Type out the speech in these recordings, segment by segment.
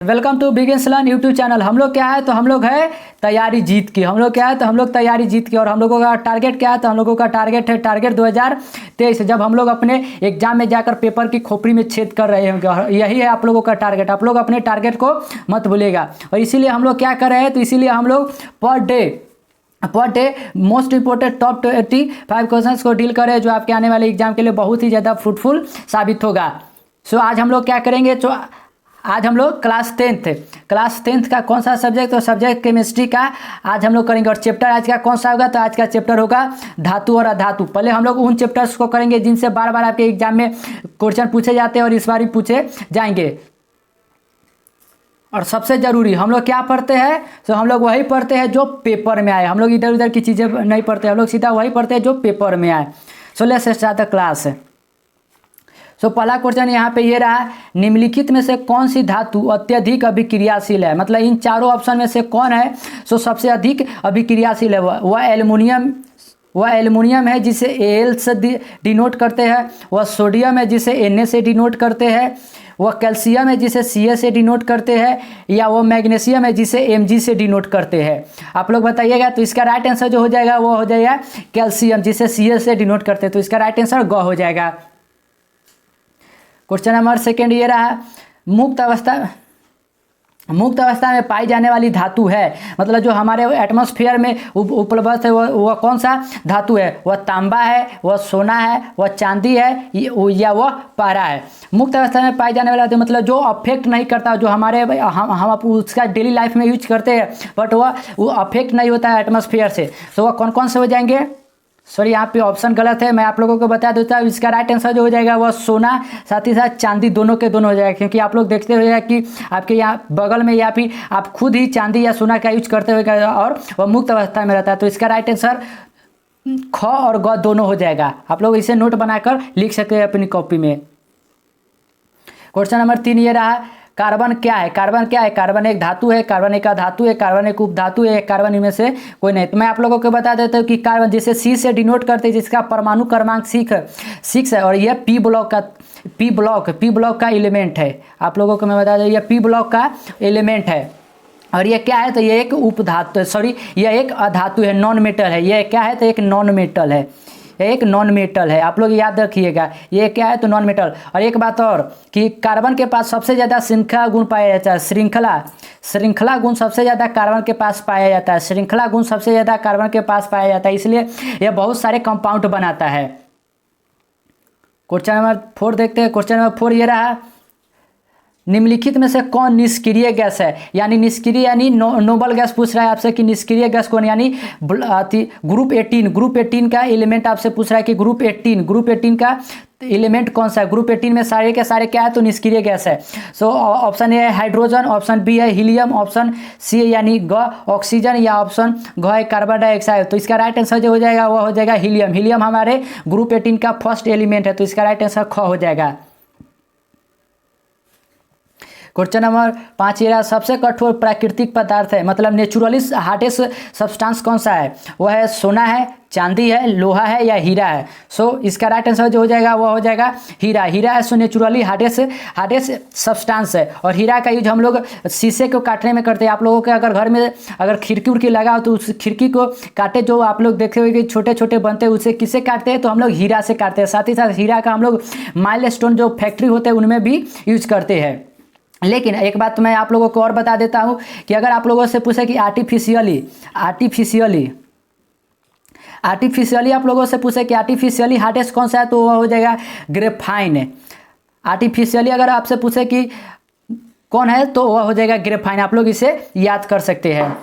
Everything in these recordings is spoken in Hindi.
Welcome to beginners learn YouTube channel. हम लोग क्या है तो हम लोग है तैयारी जीत की। हम लोग क्या है तो हम लोग तैयारी जीत की और हम लोगों का टारगेट क्या है तो हम लोगों का टारगेट है टारगेट 2023। जब हम लोग अपने एग्जाम में जाकर पेपर की खोपड़ी में छेद कर रहे होंगे और यही है आप लोगों का टारगेट। आप लोग अपने टारगेट को मत भूलिएगा और इसीलिए हम लोग क्या कर रहे हैं तो इसीलिए हम लोग per day most important top 85 questions को डील करें जो आपके आने वाले एग्जाम के लिए बहुत ही ज़्यादा फ्रूटफुल साबित होगा। सो आज हम लोग क्या करेंगे तो आज हम लोग क्लास टेंथ का कौन सा सब्जेक्ट तो सब्जेक्ट केमिस्ट्री का आज हम लोग करेंगे। और चैप्टर आज का कौन सा होगा तो आज का चैप्टर होगा धातु और अधातु। पहले हम लोग उन चैप्टर्स को करेंगे जिनसे बार बार आपके एग्जाम में क्वेश्चन पूछे जाते हैं और इस बार भी पूछे जाएंगे। और सबसे ज़रूरी हम लोग क्या पढ़ते हैं तो हम लोग वही पढ़ते हैं जो पेपर में आए। हम लोग इधर उधर की चीज़ें नहीं पढ़ते, हम लोग सीधा वही पढ़ते हैं जो पेपर में आए। So let's start the class. So पहला क्वेश्चन यहाँ पे ये रहा, निम्नलिखित में से कौन सी धातु अत्यधिक अभिक्रियाशील है। मतलब इन चारों ऑप्शन में से कौन है सो सबसे अधिक अभिक्रियाशील है। वह एल्युमिनियम है जिसे Al से डिनोट करते हैं। वह सोडियम है जिसे Na से डिनोट करते हैं। वह कैल्शियम है जिसे Ca से डिनोट करते हैं या वह मैग्नीशियम है जिसे Mg से डिनोट करते हैं। आप लोग बताइएगा। तो इसका राइट आंसर जो हो जाएगा वो हो जाएगा कैल्शियम जिसे Ca से डिनोट करते हैं। तो इसका राइट आंसर ग हो जाएगा। क्वेश्चन नंबर सेकेंड ये रहा, मुक्त अवस्था में पाई जाने वाली धातु है। मतलब जो हमारे एटमॉस्फेयर में उपलब्ध है वह कौन सा धातु है। वह तांबा है, वह सोना है, वह चांदी है या वह पारा है। मुक्त अवस्था में पाई जाने वाला मतलब जो अफेक्ट नहीं करता, जो हमारे हम उसका डेली लाइफ में यूज करते हैं बट वो अफेक्ट नहीं होता है एटमॉस्फेयर से। तो वह कौन कौन से हो जाएंगे। सॉरी यहाँ पे ऑप्शन गलत है, मैं आप लोगों को बता देता हूँ। इसका राइट आंसर जो हो जाएगा वह सोना साथ ही साथ चांदी दोनों के दोनों हो जाएगा। क्योंकि आप लोग देखते हुए कि आपके यहाँ बगल में या फिर आप खुद ही चांदी या सोना का यूज करते हुए और वह मुक्त अवस्था में रहता है। तो इसका राइट आंसर ख और ग दोनों हो जाएगा। आप लोग इसे नोट बनाकर लिख सकते हैं अपनी कॉपी में। क्वेश्चन नंबर 3 ये रहा, कार्बन क्या है। कार्बन एक धातु है, कार्बन एक अधातु है, कार्बन एक उपधातु है, कार्बन इनमें से कोई नहीं। तो मैं आप लोगों को बता देता हूँ कि कार्बन जिसे सी से डिनोट करते हैं, जिसका परमाणु क्रमांक 6 है और यह पी ब्लॉक का एलिमेंट है। आप लोगों को मैं बता दूँ यह पी ब्लॉक का एलिमेंट है। और ये क्या है तो ये एक उपधातु यह एक अधातु है, नॉन मेटल है। यह क्या है तो एक नॉन मेटल है। आप लोग याद रखिएगा ये क्या है तो नॉन मेटल। और एक बात और कि कार्बन के पास सबसे ज़्यादा श्रृंखला गुण पाया जाता है। श्रृंखला गुण सबसे ज़्यादा कार्बन के पास पाया जाता है। श्रृंखला गुण सबसे ज़्यादा कार्बन के पास पाया जाता है, इसलिए यह बहुत सारे कंपाउंड बनाता है। क्वेश्चन नंबर 4 देखते हैं। क्वेश्चन नंबर 4 ये रहा, निम्नलिखित में से कौन निष्क्रिय गैस है। यानी निष्क्रिय यानी नोबल गैस पूछ रहा है आपसे कि निष्क्रिय गैस कौन। यानी ग्रुप 18 का एलिमेंट आपसे पूछ रहा है कि ग्रुप 18 का एलिमेंट कौन सा है। ग्रुप 18 में सारे के सारे क्या है तो निष्क्रिय गैस है। सो ऑप्शन ए है हाइड्रोजन, ऑप्शन बी है हीलियम, ऑप्शन सी यानी ग ऑक्सीजन या ऑप्शन घ है कार्बन डाइऑक्साइड। तो इसका राइट आंसर जो हो जाएगा वो हो जाएगा हीलियम। हीलियम हमारे ग्रुप 18 का फर्स्ट एलिमेंट है। तो इसका राइट आंसर ख हो जाएगा। क्वेश्चन नंबर 5 ये रहा, सबसे कठोर प्राकृतिक पदार्थ है। मतलब नेचुरली हार्डेस्ट सब्सटेंस कौन सा है। वह है सोना है, चांदी है, लोहा है या हीरा है। सो इसका राइट आंसर जो हो जाएगा वो हो जाएगा हीरा है। सो नेचुरली हार्डेस्ट सब्सटेंस है। और हीरा का यूज हम लोग शीशे को काटने में करते हैं। आप लोगों के अगर घर में अगर खिड़की उड़की लगा हो तो उस खिड़की को काटे, जो आप लोग देखे हुए कि छोटे छोटे बनते हैं, उसे किससे काटते हैं तो हम लोग हीरा से काटते हैं। साथ ही साथ हीरा का हम लोग माइलस्टोन जो फैक्ट्री होते हैं उनमें भी यूज करते हैं। लेकिन एक बात मैं आप लोगों को और बता देता हूं कि अगर आप लोगों से पूछे कि आर्टिफिशियली आप लोगों से पूछे कि आर्टिफिशियली हार्डेस्ट कौन सा है तो वह हो जाएगा ग्रेफाइन। आर्टिफिशियली अगर आपसे पूछे कि कौन है तो वह हो जाएगा ग्रेफाइन। आप लोग इसे याद कर सकते हैं।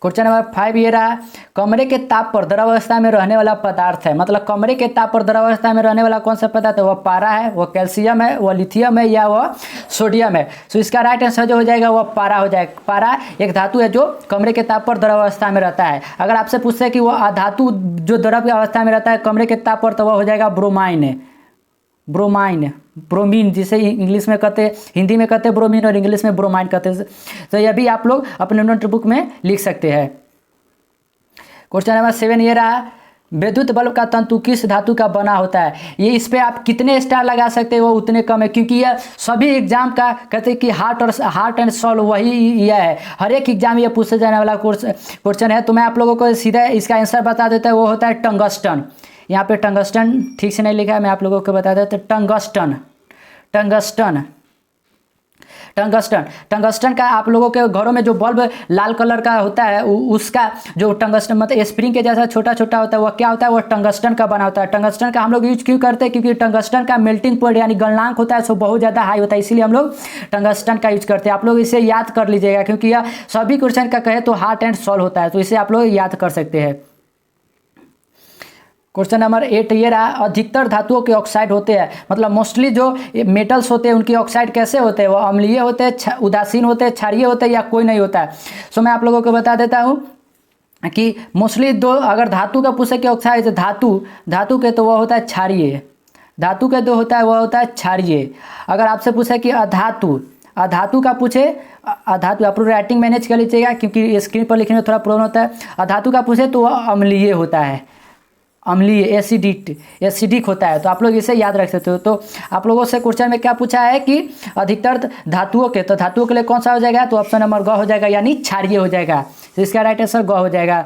क्वेश्चन नंबर 5 ये रहा, कमरे के ताप पर द्रव अवस्था में रहने वाला पदार्थ है। मतलब कमरे के ताप पर द्रव अवस्था में रहने वाला कौन सा पदार्थ है। वह पारा है, वह कैल्शियम है, वह लिथियम है या वह सोडियम है। तो इसका राइट आंसर जो हो जाएगा वह पारा हो जाएगा। पारा एक धातु है जो कमरे के ताप पर द्रव अवस्था में रहता है। अगर आपसे पूछते हैं कि वह धातु जो द्रव अवस्था में रहता है कमरे के ताप पर तो वह हो जाएगा ब्रोमीन जिसे इंग्लिश में कहते हैं, हिंदी में कहते हैं ब्रोमीन और इंग्लिश में ब्रोमाइन कहते हैं। तो यह भी आप लोग अपने नोटबुक में लिख सकते हैं। क्वेश्चन नंबर 7 ये रहा, विद्युत बल्ब का तंतु किस धातु का बना होता है? ये इस पे आप कितने स्टार लगा सकते हो वो उतने कम है, क्योंकि यह सभी एग्जाम का कहते हैं कि हार्ट एंड सोल वही यह है। हर एक एग्जाम ये पूछे जाने वाला क्वेश्चन है। तो मैं आप लोगों को सीधा इसका आंसर बता देता है, वो होता है टंगस्टन। यहाँ पे टंगस्टन ठीक से नहीं लिखा है, मैं आप लोगों को बता देता हूँ। टंगस्टन टंगस्टन टंगस्टन टंगस्टन का आप लोगों के घरों में जो बल्ब लाल कलर का होता है उसका जो टंगस्टन मतलब स्प्रिंग के जैसा छोटा छोटा होता है, वह क्या होता है? वह टंगस्टन का बना होता है। टंगस्टन का हम लोग यूज क्यों करते हैं? क्योंकि टंगस्टन का मेल्टिंग पॉइंट यानी गलनांक होता है सो बहुत ज़्यादा हाई होता है, इसीलिए हम लोग टंगस्टन का यूज करते हैं। आप लोग इसे याद कर लीजिएगा, क्योंकि यह सभी क्वेश्चन का कहे तो हार्ट एंड सोल होता है, तो इसे आप लोग याद कर सकते हैं। क्वेश्चन नंबर 8 ये रहा, अधिकतर धातुओं के ऑक्साइड होते हैं, मतलब मोस्टली जो मेटल्स होते हैं उनकी ऑक्साइड कैसे होते हैं? वो अम्लीय होते हैं, उदासीन होते हैं, क्षारीय होते हैं, या कोई नहीं होता है? सो मैं आप लोगों को बता देता हूँ कि मोस्टली दो, अगर धातु का पूछे कि ऑक्साइड धातु के तो वह होता है क्षारीय, धातु के दो होता है वह होता है क्षारीय। अगर आपसे पूछे कि अधातु का पूछे, अधातु आप राइटिंग मैनेज कर लीजिएगा क्योंकि स्क्रीन पर लिखने में थोड़ा प्रॉब्लम होता है। अधातु का पूछे तो वह अम्लीय होता है, अम्लीय एसिडिक होता है, तो आप लोग इसे याद रख सकते हो। तो आप लोगों से क्वेश्चन में क्या पूछा है कि अधिकतर धातुओं के, तो धातुओं के लिए कौन सा हो जाएगा? तो ऑप्शन नंबर ग हो जाएगा, यानी क्षारीय हो जाएगा। तो इसका राइट आंसर ग हो जाएगा।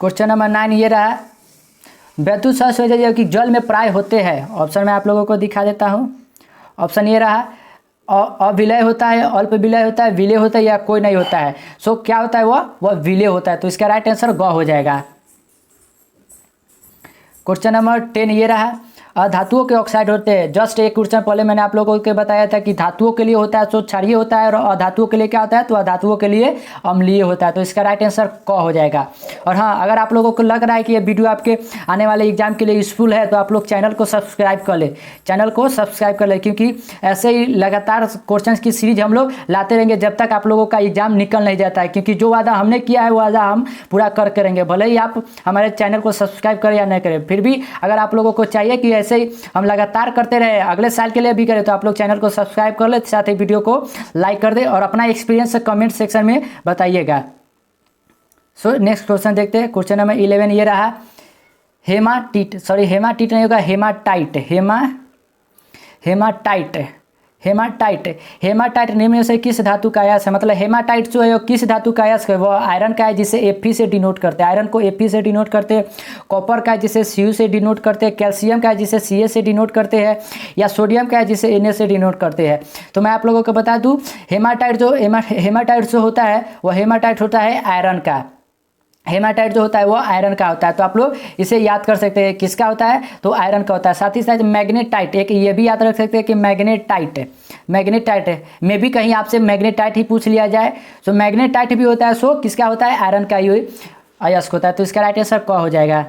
क्वेश्चन नंबर 9 ये रहा, वैद्युत सहसंयोजक कि जल में प्राय होते हैं। ऑप्शन में आप लोगों को दिखा देता हूँ। ऑप्शन ये रहा, अविलय होता है, अल्प विलय होता है, विलय होता है, या कोई नहीं होता है। सो क्या होता है? वह विलय होता है, तो इसका राइट आंसर ग हो जाएगा। क्वेश्चन नंबर 10 ये रहा, धातुओं के ऑक्साइड होते हैं। जस्ट एक क्वेश्चन पहले मैंने आप लोगों को बताया था कि धातुओं के लिए होता है तो क्षारीय होता है, और अधातुओं के लिए क्या होता है? तो अधातुओं के लिए अम्लीय होता है, तो इसका राइट आंसर क हो जाएगा। और हाँ, अगर आप लोगों को लग रहा है कि ये वीडियो आपके आने वाले एग्जाम के लिए यूजफुल है तो आप लोग चैनल को सब्सक्राइब कर ले, क्योंकि ऐसे ही लगातार क्वेश्चन की सीरीज हम लोग लाते रहेंगे जब तक आप लोगों का एग्जाम निकल नहीं जाता है, क्योंकि जो वादा हमने किया है वो वादा हम पूरा कर करेंगे। भले ही आप हमारे चैनल को सब्सक्राइब करें या नहीं करें, फिर भी अगर आप लोगों को चाहिए कि ऐसे ही हम लगातार करते रहे, अगले साल के लिए भी करें, तो आप लोग चैनल को सब्सक्राइब कर ले, साथ ही वीडियो को लाइक कर दे और अपना एक्सपीरियंस कमेंट सेक्शन में बताइएगा। सो नेक्स्ट क्वेश्चन देखते हैं। क्वेश्चन नंबर 11 ये रहा, हेमाटाइट नहीं होगा, हेमाटाइट निम्न में से किस धातु का अयस्क है? मतलब हेमाटाइट जो है वो किस धातु का अयस्क है? वो आयरन का है जिसे Fe से डिनोट करते हैं, आयरन को Fe से डिनोट करते हैं, कॉपर का है जिसे Cu से डिनोट करते हैं, कैल्शियम का है जिसे Ca से डिनोट करते हैं, या सोडियम का है जिसे Na से डिनोट करते हैं। तो मैं आप लोगों को बता दूं, हेमाटाइट जो होता है वो हेमाटाइट होता है आयरन का। हेमाटाइट जो होता है वो आयरन का होता है, तो आप लोग इसे याद कर सकते हैं किसका होता है? तो आयरन का होता है। साथ ही साथ मैग्नेटाइट, एक ये भी याद रख सकते हैं कि मैग्नेटाइट में भी कहीं आपसे मैग्नेटाइट ही पूछ लिया जाए, तो मैग्नेटाइट भी होता है, सो किसका होता है? आयरन का ही अयस्क होता है, तो इसका राइट आंसर क हो जाएगा।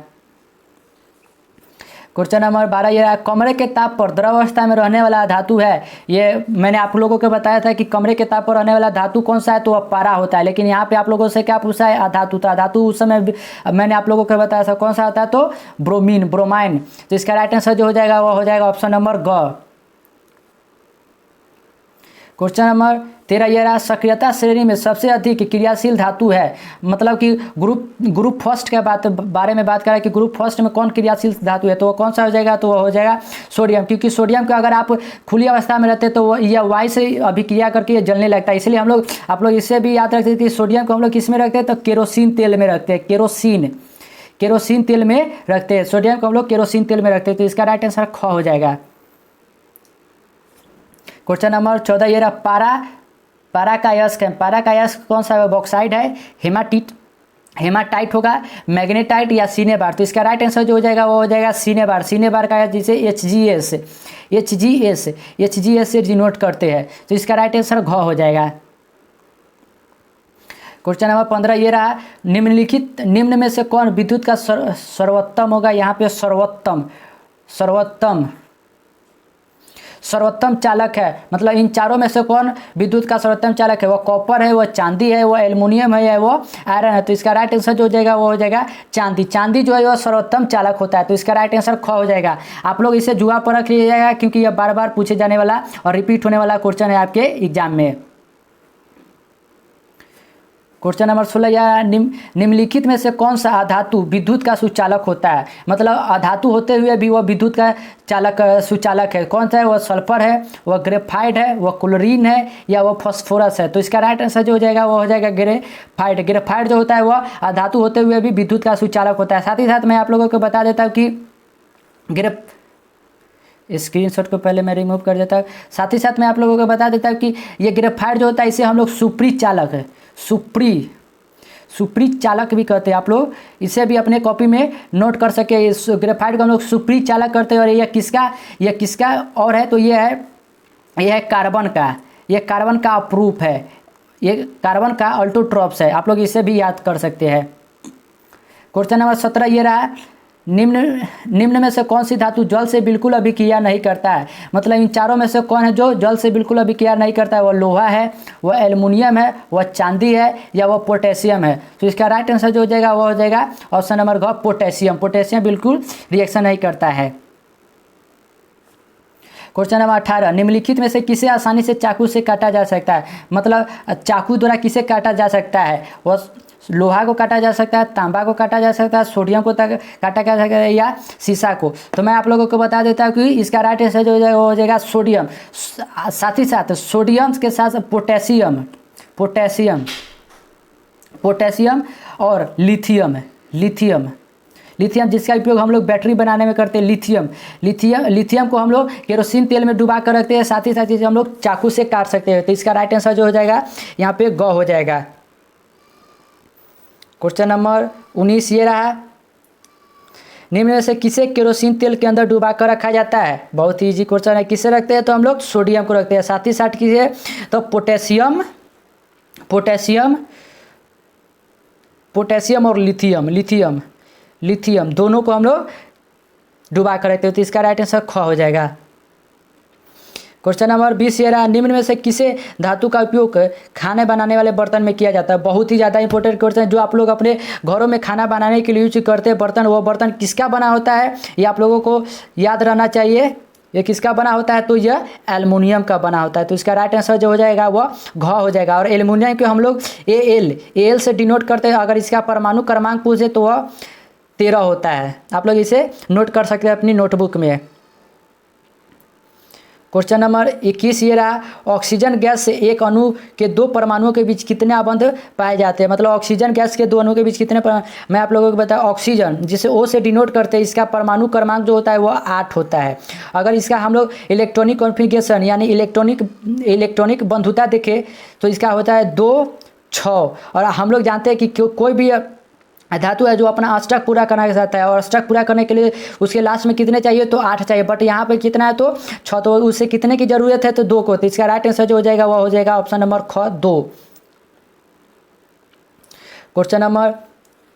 क्वेश्चन नंबर 12 ये रहा, कमरे के ताप पर द्रव अवस्था में रहने वाला धातु है। ये मैंने आप लोगों को बताया था कि कमरे के ताप पर रहने वाला धातु कौन सा है? तो वह पारा होता है। लेकिन यहाँ पे आप लोगों से क्या पूछा है? अधातु। था धातु उस समय मैंने आप लोगों को बताया था कौन सा आता है? तो ब्रोमाइन। तो इसका राइट आंसर जो हो जाएगा वह हो जाएगा ऑप्शन नंबर ग। क्वेश्चन नंबर 13 ये रहा, सक्रियता श्रेणी में सबसे अधिक क्रियाशील धातु है। मतलब कि ग्रुप फर्स्ट के बारे में बात करें कि ग्रुप फर्स्ट में कौन क्रियाशील धातु है, तो वो कौन सा हो जाएगा? तो वो हो जाएगा सोडियम, क्योंकि सोडियम को अगर आप खुली अवस्था में रहते तो यह वायु से अभिक्रिया करके ये जलने लगता है। इसलिए आप लोग इससे भी याद रखते हैं कि सोडियम को हम लोग किस में रखते हैं? तो केरोसिन तेल में रखते हैं, केरोसिन तेल में रखते हैं। सोडियम को हम लोग केरोसिन तेल में रखते हैं, तो इसका राइट आंसर ख हो जाएगा। क्वेश्चन नंबर 14 ये रहा, पारा का अयस्क है। पारा का अयस्क कौन सा है? बॉक्साइड है, हेमाटाइट होगा, मैग्नेटाइट या सिनेबार। तो इसका राइट आंसर जो हो जाएगा वो हो जाएगा सिनेबार का जिसे HGS से डिनोट करते हैं, तो इसका राइट आंसर घ हो जाएगा। क्वेश्चन नंबर 15 ये रहा, निम्न में से कौन विद्युत का सर्वोत्तम होगा? यहाँ पे सर्वोत्तम चालक है। मतलब इन चारों में से कौन विद्युत का सर्वोत्तम चालक है? वो कॉपर है, वो चांदी है, वो एल्युमिनियम है, या वो आयरन है। तो इसका राइट आंसर जो हो जाएगा वो हो जाएगा चांदी जो है वो सर्वोत्तम चालक होता है, तो इसका राइट आंसर ख हो जाएगा। आप लोग इसे जुआ पर रख लीजिएगा क्योंकि यह बार बार पूछे जाने वाला और रिपीट होने वाला क्वेश्चन है आपके एग्जाम में। क्वेश्चन नंबर 16, या निम्नलिखित में से कौन सा अधातु विद्युत का सुचालक होता है? मतलब अधातु होते हुए भी वह विद्युत का सुचालक है। कौन सा है? वह सल्फर है, वह ग्रेफाइट है, वह क्लोरीन है, या वह फास्फोरस है? तो इसका राइट आंसर जो हो जाएगा वो हो जाएगा ग्रेफाइट। ग्रेफाइट जो होता है वह अधातु होते हुए भी विद्युत का सुचालक होता है। साथ ही साथ मैं आप लोगों को बता देता हूँ कि स्क्रीनशॉट को पहले मैं रिमूव कर देता हूँ। साथ ही साथ मैं आप लोगों को बता देता हूँ कि ये ग्रेफाइट जो होता है इसे हम लोग सुप्री चालक है, सुप्री चालक भी कहते हैं। आप लोग इसे भी अपने कॉपी में नोट कर सके। इस ग्रेफाइट को हम लोग सुप्री चालक करते हैं। और यह किसका और है? तो ये है कार्बन का। ये कार्बन का अप्रूफ है, ये कार्बन का अल्टोट्रॉप्स है। आप लोग इसे भी याद कर सकते हैं। क्वेश्चन नंबर 17 ये रहा, निम्न में से कौन सी धातु जल से बिल्कुल अभिक्रिया नहीं करता है? मतलब इन चारों में से कौन है जो जल से बिल्कुल अभिक्रिया नहीं करता है? वह लोहा है, वह एल्युमिनियम है, वह चांदी है, या वह पोटेशियम है? तो इसका राइट आंसर जो हो जाएगा वो हो जाएगा ऑप्शन नंबर घ, पोटेशियम। पोटेशियम बिल्कुल रिएक्शन नहीं करता है। क्वेश्चन नंबर 18, निम्नलिखित में से किसे आसानी से चाकू से काटा जा सकता है? मतलब चाकू द्वारा किसे काटा जा सकता है? वह लोहा को काटा जा सकता है, तांबा को काटा जा सकता है, सोडियम को काटा जा सकता है, या शीशा को? तो मैं आप लोगों को बता देता हूँ कि इसका राइट आंसर जो हो जाएगा वो हो जाएगा सोडियम। साथ ही साथ सोडियम के साथ पोटेशियम और लिथियम जिसका उपयोग हम लोग बैटरी बनाने में करते हैं। लिथियम को हम लोग केरोसिन तेल में डुबा कर रखते हैं। साथ ही साथ इसे हम लोग चाकू से काट सकते हैं। तो इसका राइट आंसर जो हो जाएगा यहाँ पे ग हो जाएगा। क्वेश्चन नंबर 19 ये रहा, निम्न में से किसे केरोसिन तेल के अंदर डुबा कर रखा जाता है? बहुत ही ईजी क्वेश्चन है। किसे रखते हैं? तो हम लोग सोडियम को रखते हैं। साथ ही साथ किसे? तो पोटेशियम और लिथियम दोनों को हम लोग डुबा कर रखते हैं। तो इसका राइट आंसर ख हो जाएगा। क्वेश्चन नंबर 20 ये रहा, निम्न में से किसे धातु का उपयोग खाने बनाने वाले बर्तन में किया जाता है? बहुत ही ज़्यादा इंपॉर्टेंट क्वेश्चन है। जो आप लोग अपने घरों में खाना बनाने के लिए यूज करते हैं बर्तन, वो बर्तन किसका बना होता है? ये आप लोगों को याद रहना चाहिए। ये किसका बना होता है? तो यह एल्युमिनियम का बना होता है। तो इसका राइट आंसर जो हो जाएगा वह घ हो जाएगा। और एल्युमिनियम को हम लोग AL से डिनोट करते हैं। अगर इसका परमाणु क्रमांक पूछे तो वह 13 होता है। आप लोग इसे नोट कर सकते हैं अपनी नोटबुक में। क्वेश्चन नंबर 21 ये रहा, ऑक्सीजन गैस से एक अणु के दो परमाणुओं के बीच कितने आबंध पाए जाते हैं? मतलब ऑक्सीजन गैस के दो अणुओं के बीच कितने मैं आप लोगों को बताया, ऑक्सीजन जिसे O से डिनोट करते हैं, इसका परमाणु क्रमांक जो होता है वो 8 होता है। अगर इसका हम लोग इलेक्ट्रॉनिक कॉन्फ़िगरेशन यानी इलेक्ट्रॉनिक बंधुता देखें तो इसका होता है 2, 6। और हम लोग जानते हैं कि कोई भी धातु है जो अपना अष्टक पूरा करना चाहता है और अष्टक पूरा करने के लिए उसके लास्ट में कितने चाहिए? तो 8 चाहिए। बट यहाँ पे कितना है? तो 6। तो उससे कितने की जरूरत है? तो 2 को। तो इसका राइट आंसर जो हो जाएगा वह हो जाएगा ऑप्शन नंबर ख, 2। क्वेश्चन नंबर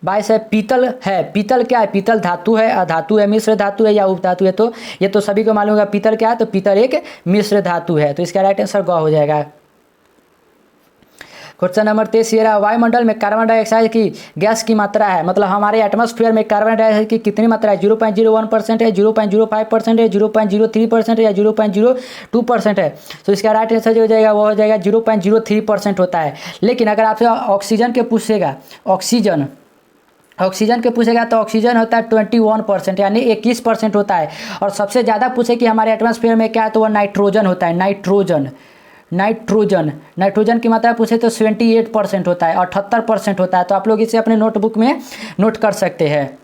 22 है, पीतल है। पीतल क्या है? पीतल धातु है, अधातु है, मिश्र धातु है, या उपधातु है? तो ये तो सभी को मालूम है पीतल क्या है। तो पीतल एक मिश्र धातु है। तो इसका राइट आंसर ग हो जाएगा। क्वेश्चन नंबर 23 ये रहा, वायुमंडल में कार्बन डाइऑक्साइड की गैस की मात्रा है। मतलब हमारे एटमॉस्फेयर में कार्बन डाइऑक्साइड की कितनी मात्रा है? 0.01% है, 0.05% है, 0.03% है, या 0.02% है? तो इसका राइट आंसर जो हो जाएगा वो हो जाएगा 0.03% होता है। लेकिन अगर आपसे ऑक्सीजन के पूछेगा तो ऑक्सीजन होता है 21%, यानी 21% होता है। और सबसे ज़्यादा पूछे कि हमारे एटमॉस्फेयर में क्या है, तो वह नाइट्रोजन होता है। नाइट्रोजन की मात्रा पूछे तो 78% होता है, 78% होता है। तो आप लोग इसे अपने नोटबुक में नोट कर सकते हैं।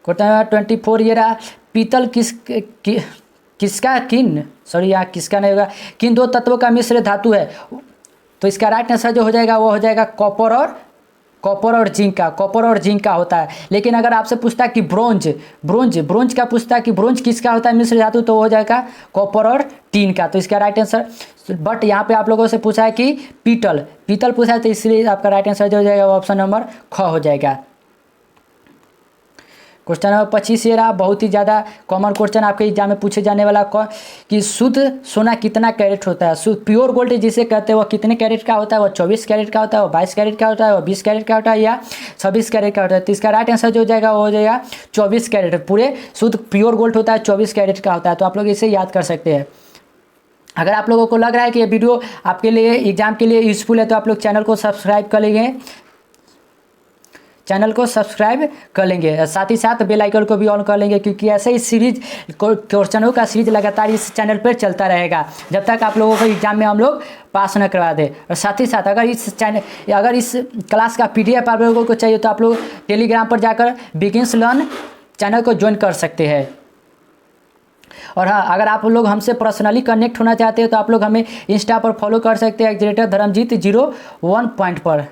क्वेश्चन नंबर 24 ये रहा, पीतल किसका नहीं होगा, किन दो तत्वों का मिश्र धातु है? तो इसका राइट आंसर जो हो जाएगा वो हो जाएगा कॉपर और जिंक का होता है। लेकिन अगर आपसे पूछता है कि ब्रोंज का पूछता है कि ब्रोंज किसका होता है मिश्र धातु, तो हो जाएगा कॉपर और टीन का। तो इसका राइट आंसर, बट यहाँ पे आप लोगों से पूछा है कि पीतल पूछा है, तो इसलिए आपका राइट आंसर जो हो जाएगा वो ऑप्शन नंबर ख हो जाएगा। क्वेश्चन नंबर 25 ये रहा, बहुत ही ज़्यादा कॉमन क्वेश्चन आपके एग्जाम में पूछे जाने वाला कि शुद्ध सोना कितना कैरेट होता है? शुद्ध प्योर गोल्ड जिसे कहते हैं वो कितने कैरेट का होता है? वो 24 कैरेट का होता है, वो 22 कैरेट का होता है, वो 20 कैरेट का होता है, या 26 कैरेट का होता है? तो इसका राइट आंसर जो हो जाएगा वो हो जाएगा 24 कैरेट। पूरे शुद्ध प्योर गोल्ड होता है 24 कैरेट का होता है। तो आप लोग इसे याद कर सकते हैं। अगर आप लोगों को लग रहा है कि ये वीडियो आपके लिए एग्ज़ाम के लिए यूज़फुल है तो आप लोग चैनल को सब्सक्राइब कर लेंगे, चैनल को सब्सक्राइब कर लेंगे, साथ ही साथ बेल आइकन को भी ऑन कर लेंगे, क्योंकि ऐसे ही सीरीज क्वेश्चनों का सीरीज लगातार इस चैनल पर चलता रहेगा जब तक आप लोगों को एग्जाम में हम लोग पास न करवा दें। और साथ ही साथ अगर इस क्लास का PDF आप लोगों को चाहिए तो आप लोग टेलीग्राम पर जाकर बिगिंस लर्न चैनल को ज्वाइन कर सकते हैं। और हाँ, अगर आप लोग हमसे पर्सनली कनेक्ट होना चाहते हैं तो आप लोग हमें इंस्टा पर फॉलो कर सकते हैं @धर्मजीत01 पर।